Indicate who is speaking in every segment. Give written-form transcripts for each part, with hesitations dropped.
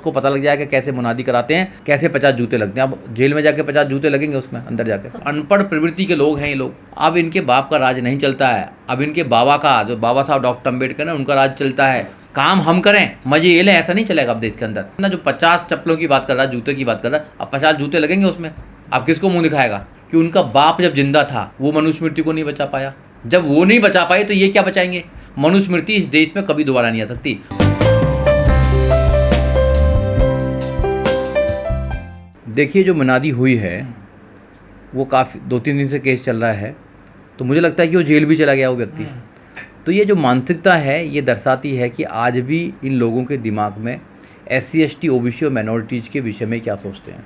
Speaker 1: को पता लग जाएगा कैसे मुनादी कराते हैं, कैसे 50 जूते लगते हैं। अब जेल में जाके 50 जूते लगेंगे उसमें अंदर जाके। अनपढ़ प्रवृत्ति के लोग हैं ये लोग। अब इनके बाप का राज नहीं चलता है, अब इनके बाबा का, जो बाबा साहब डॉक्टर अम्बेडकर है, उनका राज चलता है। काम हम करें, मजे ये लें, ऐसा नहीं चलेगा अब देश के अंदर ना। जो 50 चप्पलों की बात कर रहा है, जूते की बात कर रहा है, अब 50 जूते लगेंगे उसमें। अब किसको मुंह दिखाएगा कि उनका बाप जब जिंदा था वो मनुस्मृति को नहीं बचा पाया। जब वो नहीं बचा पाए तो ये क्या बचाएंगे? मनुस्मृति इस देश में कभी दोबारा नहीं आ सकती। देखिए, जो मुनादी हुई है वो काफ़ी 2-3 दिन से केस चल रहा है, तो मुझे लगता है कि वो जेल भी चला गया वो व्यक्ति। तो ये जो मानसिकता है ये दर्शाती है कि आज भी इन लोगों के दिमाग में SC ST OBC और माइनॉरिटीज़ के विषय में क्या सोचते हैं।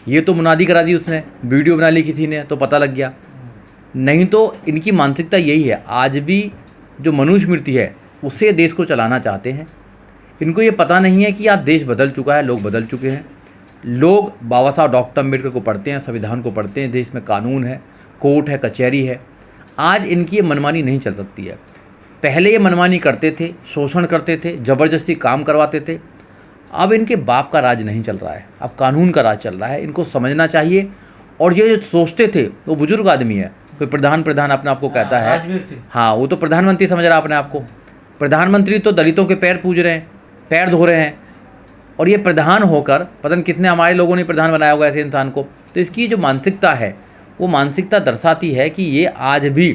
Speaker 1: ये तो मुनादी करा दी उसने, वीडियो बना ली किसी ने तो पता लग गया, नहीं तो इनकी मानसिकता यही है। आज भी जो मनुस्मृति है उससे देश को चलाना चाहते हैं। इनको ये पता नहीं है कि आज देश बदल चुका है, लोग बदल चुके हैं। लोग बाबा साहब डॉक्टर अम्बेडकर को पढ़ते हैं, संविधान को पढ़ते हैं, देश में कानून है, कोर्ट है, कचहरी है। आज इनकी ये मनमानी नहीं चल सकती है। पहले ये मनमानी करते थे, शोषण करते थे, ज़बरदस्ती काम करवाते थे। अब इनके बाप का राज नहीं चल रहा है, अब कानून का राज चल रहा है। इनको समझना चाहिए। और ये जो सोचते थे वो बुजुर्ग आदमी है, कोई प्रधान अपने आप को कहता है, हाँ वो तो प्रधानमंत्री समझ रहा है अपने आप को। प्रधानमंत्री तो दलितों के पैर पूज रहे हैं, पैर धो रहे हैं। और ये प्रधान होकर पता नहीं कितने हमारे लोगों ने प्रधान बनाया होगा ऐसे इंसान को। तो इसकी जो मानसिकता है वो मानसिकता दर्शाती है कि ये आज भी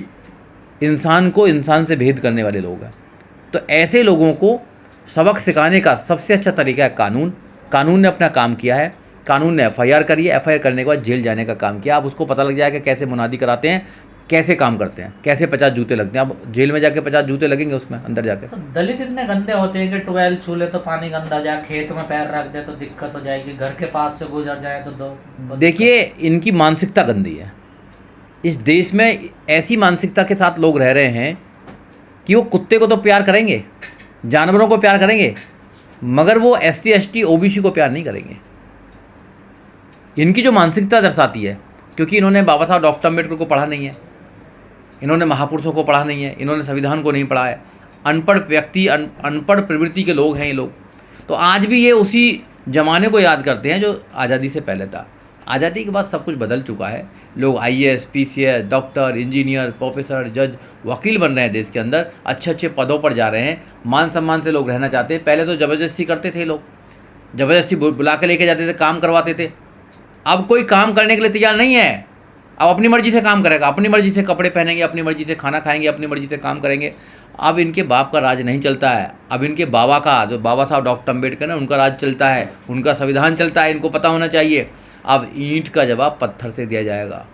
Speaker 1: इंसान को इंसान से भेद करने वाले लोग हैं। तो ऐसे लोगों को सबक सिखाने का सबसे अच्छा तरीका है कानून। कानून ने अपना काम किया है, कानून ने FIR करी है, FIR करने के बाद जेल जाने का काम किया। अब उसको पता लग जाएगा कैसे मुनादी कराते हैं, कैसे काम करते हैं, कैसे 50 जूते लगते हैं। अब जेल में जाके 50 जूते लगेंगे उसमें अंदर जाके।
Speaker 2: तो दलित इतने गंदे होते हैं कि 12 छू ले तो पानी गंदा जाए, खेत में पैर रख दे तो दिक्कत हो जाएगी, घर के पास से गुजर जाए तो दो।
Speaker 1: देखिए, इनकी मानसिकता गंदी है। इस देश में ऐसी मानसिकता के साथ लोग रह रहे हैं कि वो कुत्ते को तो प्यार करेंगे, जानवरों को प्यार करेंगे, मगर वो SC ST OBC को प्यार नहीं करेंगे। इनकी जो मानसिकता दर्शाती है, क्योंकि इन्होंने बाबा साहब डॉक्टर अम्बेडकर को पढ़ा नहीं है, इन्होंने महापुरुषों को पढ़ा नहीं है, इन्होंने संविधान को नहीं पढ़ा है। अनपढ़ व्यक्ति, अनपढ़ प्रवृत्ति के लोग हैं ये लोग। तो आज भी ये उसी ज़माने को याद करते हैं जो आज़ादी से पहले था। आज़ादी के बाद सब कुछ बदल चुका है। लोग IAS PCS doctor, engineer, professor, जज, वकील बन रहे हैं देश के अंदर, अच्छे अच्छे पदों पर जा रहे हैं, मान सम्मान से लोग रहना चाहते हैं। पहले तो ज़बरदस्ती करते थे लोग, ज़बरदस्ती बुला के लेके जाते थे, काम करवाते थे। अब कोई काम करने के लिए तैयार नहीं है। अब अपनी मर्जी से काम करेगा, अपनी मर्जी से कपड़े पहनेंगे, अपनी मर्जी से खाना खाएंगे, अपनी मर्जी से काम करेंगे। अब इनके बाप का राज नहीं चलता है, अब इनके बाबा का, जो बाबा साहब डॉक्टर अम्बेडकर है, उनका राज चलता है, उनका संविधान चलता है। इनको पता होना चाहिए। अब ईंट का जवाब पत्थर से दिया जाएगा।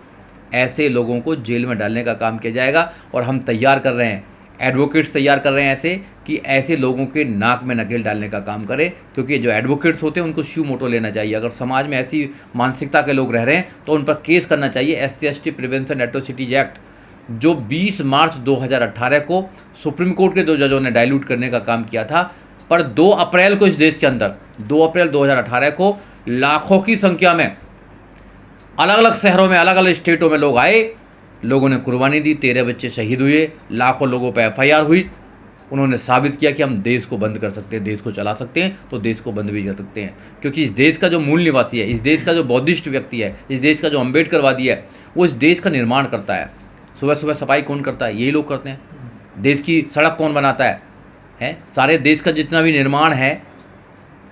Speaker 1: ऐसे लोगों को जेल में डालने का काम किया जाएगा। और हम तैयार कर रहे हैं, एडवोकेट्स तैयार कर रहे हैं ऐसे कि ऐसे लोगों के नाक में नकेल डालने का काम करें। क्योंकि जो एडवोकेट्स होते हैं उनको श्यू मोटो लेना चाहिए। अगर समाज में ऐसी मानसिकता के लोग रह रहे हैं तो उन पर केस करना चाहिए। SC ST prevention atrocities act जो 20 मार्च 2018 को सुप्रीम कोर्ट के 2 जजों ने डाइल्यूट करने का काम किया था, पर 2 अप्रैल को इस देश के अंदर 2 अप्रैल 2018 को लाखों की संख्या में अलग अलग शहरों में, अलग अलग स्टेटों में लोग आए, लोगों ने कुर्बानी दी, 13 बच्चे शहीद हुए, लाखों लोगों पर FIR हुई। उन्होंने साबित किया कि हम देश को बंद कर सकते हैं, देश को चला सकते हैं, तो देश को बंद भी कर सकते हैं। क्योंकि इस देश का जो मूल निवासी है, इस देश का जो बौद्धिस्ट व्यक्ति है, इस देश का जो अम्बेडकरवादी है, वो इस देश का निर्माण करता है। सुबह सुबह सफाई कौन करता है? यही लोग करते हैं। देश की सड़क कौन बनाता है? सारे देश का जितना भी निर्माण है,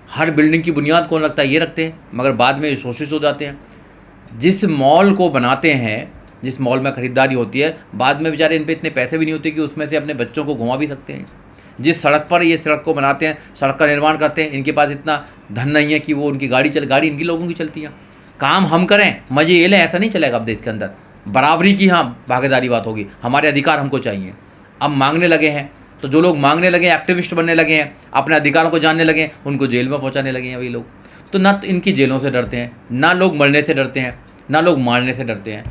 Speaker 1: हर बिल्डिंग की बुनियाद कौन रखता है? ये रखते हैं। मगर बाद में शोषित हो जाते हैं। जिस मॉल को बनाते हैं, जिस मॉल में ख़रीदारी होती है, बाद में बेचारे इन पे इतने पैसे भी नहीं होते कि उसमें से अपने बच्चों को घुमा भी सकते हैं। जिस सड़क पर ये सड़क को बनाते हैं, सड़क का निर्माण करते हैं, इनके पास इतना धन नहीं है कि वो उनकी गाड़ी इनकी लोगों की चलती है। काम हम करें, मजे ये लें, ऐसा नहीं चलेगा अब देश के अंदर। बराबरी की हाँ भागीदारी बात होगी, हमारे अधिकार हमको चाहिए। अब मांगने लगे हैं, तो जो लोग मांगने लगे, एक्टिविस्ट बनने लगे हैं, अपने अधिकारों को जानने लगे, उनको जेल में पहुँचाने लगे हैं वही लोग। तो ना तो इनकी जेलों से डरते हैं, ना लोग मरने से डरते हैं, ना लोग मारने से डरते हैं।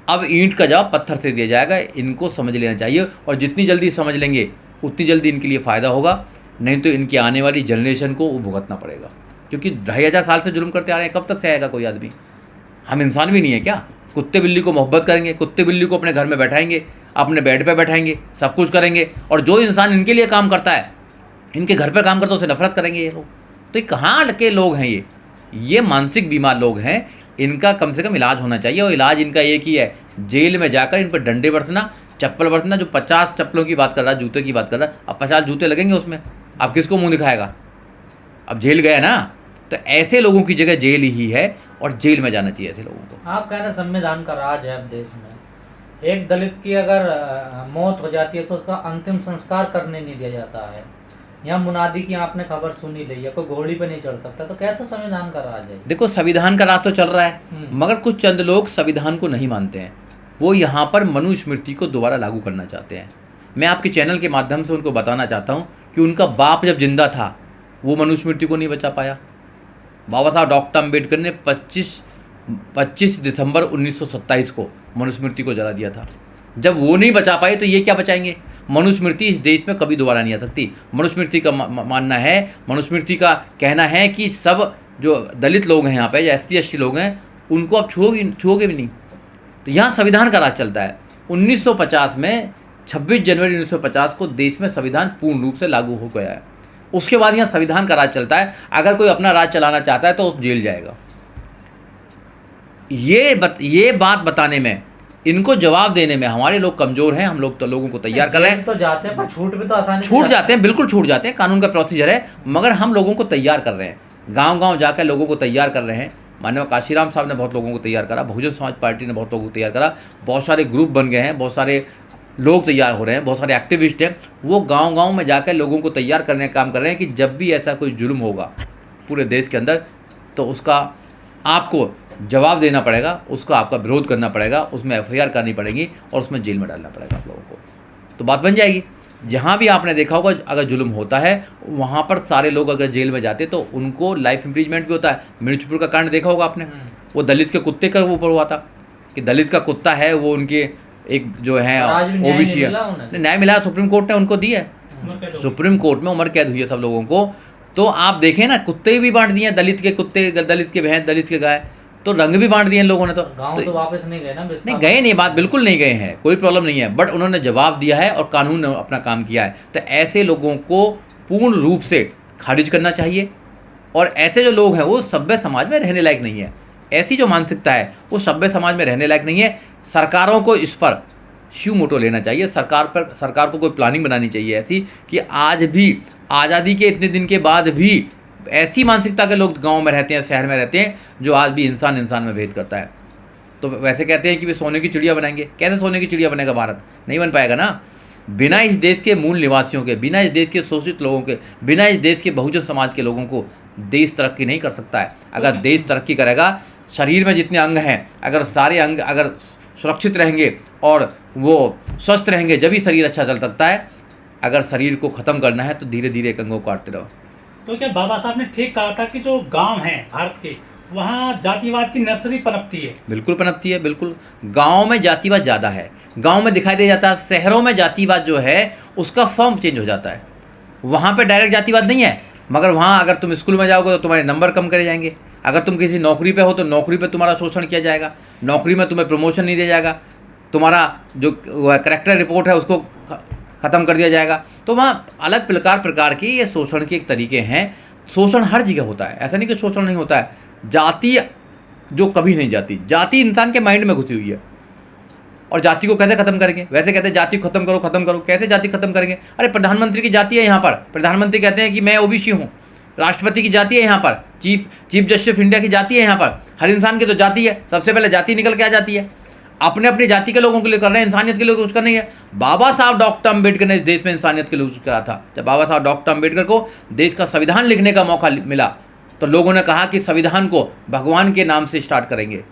Speaker 1: अब ईंट का जवाब पत्थर से दिया जाएगा। इनको समझ लेना चाहिए, और जितनी जल्दी समझ लेंगे उतनी जल्दी इनके लिए फ़ायदा होगा। नहीं तो इनकी आने वाली जनरेशन को वो भुगतना पड़ेगा। क्योंकि 2500 साल से जुल्म करते आ रहे हैं, कब तक सहेगा कोई आदमी? हम इंसान भी नहीं है क्या? कुत्ते बिल्ली को मोहब्बत करेंगे, कुत्ते बिल्ली को अपने घर में बैठाएंगे, अपने बेड पे बैठाएंगे, सब कुछ करेंगे। और जो इंसान इनके लिए काम करता है, इनके घर पे काम करता है, उससे नफरत करेंगे ये लोग। तो ये कहाँ के लोग हैं ये मानसिक बीमार लोग हैं। इनका कम से कम इलाज होना चाहिए, और इलाज इनका एक ही है, जेल में जाकर इन पर डंडे बरसना, चप्पल बरसना। जो 50 चप्पलों की बात कर रहा है, जूते की बात कर रहा है, अब 50 जूते लगेंगे उसमें, अब किसको मुंह दिखाएगा? अब जेल गया ना, तो ऐसे लोगों की जगह जेल ही है, और जेल में जाना चाहिए ऐसे लोगों को।
Speaker 2: आप कह रहे हैं संविधान का राज है अब देश में, एक दलित की अगर मौत हो जाती है तो उसका अंतिम संस्कार करने नहीं दिया जाता है। यहाँ मुनादी की आपने खबर सुनी ली है, कोई घोड़ी पे नहीं चढ़ सकता, तो कैसा संविधान का राज है?
Speaker 1: देखो, संविधान का राज तो चल रहा है, मगर कुछ चंद लोग संविधान को नहीं मानते हैं। वो यहाँ पर मनुस्मृति को दोबारा लागू करना चाहते हैं। मैं आपके चैनल के माध्यम से उनको बताना चाहता हूँ कि उनका बाप जब जिंदा था वो मनुस्मृति को नहीं बचा पाया। बाबा साहब डॉक्टर अम्बेडकर ने 25 दिसंबर 1927 को मनुस्मृति को जला दिया था। जब वो नहीं बचा पाए तो ये क्या बचाएंगे? मनुस्मृति इस देश में कभी दोबारा नहीं आ सकती। मनुस्मृति का मानना है, मनुस्मृति का कहना है कि सब जो दलित लोग हैं यहाँ पे, या SC/ST लोग हैं, उनको आप छुओगे भी नहीं। तो यहाँ संविधान का राज चलता है। 1950 में 26 जनवरी 1950 को देश में संविधान पूर्ण रूप से लागू हो गया है। उसके बाद यहाँ संविधान का राज चलता है। अगर कोई अपना राज चलाना चाहता है तो उस जेल जाएगा। ये बात बताने में, इनको जवाब देने में हमारे लोग कमज़ोर हैं। हम लोग तो लोगों को तैयार कर रहे हैं।
Speaker 2: तो जाते हैं पर छूट भी तो आसानी से
Speaker 1: छूट जाते हैं, बिल्कुल छूट जाते हैं, कानून का प्रोसीजर है, मगर हम लोगों को तैयार कर रहे हैं। गांव-गांव जाकर लोगों को तैयार कर रहे हैं। माननीय काशीराम साहब ने बहुत लोगों को तैयार करा, बहुजन समाज पार्टी ने बहुत लोगों को तैयार करा, बहुत सारे ग्रुप बन गए हैं, बहुत सारे लोग तैयार हो रहे हैं, बहुत सारे एक्टिविस्ट हैं। वो गांव-गांव में जाकर लोगों को तैयार करने का काम कर रहे हैं कि जब भी ऐसा कोई जुल्म होगा पूरे देश के अंदर, तो उसका आपको जवाब देना पड़ेगा, उसका आपका विरोध करना पड़ेगा, उसमें FIR करनी पड़ेगी और उसमें जेल में डालना पड़ेगा आप लोगों को। तो बात बन जाएगी। जहाँ भी आपने देखा होगा अगर जुल्म होता है, वहाँ पर सारे लोग अगर जेल में जाते तो उनको लाइफ इम्प्रीजमेंट भी होता है। मिर्चपुर का कांड देखा होगा आपने, वो दलित के कुत्ते का ऊपर हुआ था कि दलित का कुत्ता है, वो उनके एक जो है OBC है, न्याय मिला, सुप्रीम कोर्ट ने उनको दिया है। सुप्रीम कोर्ट में उम्र कैद हुई है सब लोगों को। तो आप देखें ना, कुत्ते भी बांट दिए, दलित के कुत्ते, दलित के भैंस, दलित के गाय, तो रंग भी बांट दिए इन लोगों ने। तो
Speaker 2: गांव तो वापस नहीं गए ना?
Speaker 1: नहीं गए, नहीं, बात बिल्कुल नहीं गए हैं, कोई प्रॉब्लम नहीं है, बट उन्होंने जवाब दिया है और कानून ने अपना काम किया है। तो ऐसे लोगों को पूर्ण रूप से खारिज करना चाहिए। और ऐसे जो लोग हैं वो सभ्य समाज में रहने लायक नहीं है। ऐसी जो मानसिकता है वो सभ्य समाज में रहने लायक नहीं है। सरकारों को इस पर श्यू मोटो लेना चाहिए। सरकार को कोई प्लानिंग बनानी चाहिए ऐसी कि आज भी आज़ादी के इतने दिन के बाद भी ऐसी मानसिकता के लोग गांव में रहते हैं, शहर में रहते हैं, जो आज भी इंसान में भेद करता है। तो वैसे कहते हैं कि वे सोने की चिड़िया बनाएंगे। कैसे सोने की चिड़िया बनेगा भारत? नहीं बन पाएगा ना। बिना इस देश के मूल निवासियों के, बिना इस देश के शोषित लोगों के, बिना इस देश के बहुजन समाज के लोगों को देश तरक्की नहीं कर सकता है। अगर देश तरक्की करेगा, शरीर में जितने अंग हैं, अगर सारे अंग अगर सुरक्षित रहेंगे और वो स्वस्थ रहेंगे, जब ही शरीर अच्छा चल सकता है। अगर शरीर को ख़त्म करना है तो धीरे धीरे अंगों को काटते रहो।
Speaker 3: तो क्या बाबा साहब ने ठीक कहा था कि जो गांव हैं भारत के, वहाँ जातिवाद की नर्सरी पनपती है?
Speaker 1: बिल्कुल पनपती है, बिल्कुल। गांव में जातिवाद ज़्यादा है, गांव में दिखाई दे जाता है। शहरों में जातिवाद जो है उसका फॉर्म चेंज हो जाता है। वहाँ पे डायरेक्ट जातिवाद नहीं है, मगर वहाँ अगर तुम स्कूल में जाओगे तो तुम्हारे नंबर कम करे जाएंगे। अगर तुम किसी नौकरी पे हो तो नौकरी पे तुम्हारा शोषण किया जाएगा, नौकरी में तुम्हें प्रमोशन नहीं दिया जाएगा, तुम्हारा जो कैरेक्टर रिपोर्ट है उसको ख़त्म कर दिया जाएगा। तो वहाँ अलग प्रकार के ये शोषण के एक तरीके हैं। शोषण हर जगह होता है, ऐसा नहीं कि शोषण नहीं होता है। जाति जो कभी नहीं जाती, जाति इंसान के माइंड में घुसी हुई है। और जाति को कैसे खत्म करेंगे? वैसे कहते हैं जाति खत्म करो। कैसे जाति खत्म करेंगे? अरे प्रधानमंत्री की जाति है यहाँ पर, प्रधानमंत्री कहते हैं कि मैं OBC हूँ। राष्ट्रपति की जाति है यहाँ पर, चीफ जस्टिस ऑफ इंडिया की जाति है यहाँ पर। हर इंसान की तो जाति है। सबसे पहले जाति निकल के आ जाती है। अपनी जाति के लोगों के लिए कर रहे हैं, इंसानियत के लिए कुछ कर नहीं है। बाबा साहब डॉक्टर अम्बेडकर ने इस देश में इंसानियत के लिए कुछ करा था। जब बाबा साहब डॉक्टर अम्बेडकर को देश का संविधान लिखने का मौका मिला तो लोगों ने कहा कि संविधान को भगवान के नाम से स्टार्ट करेंगे।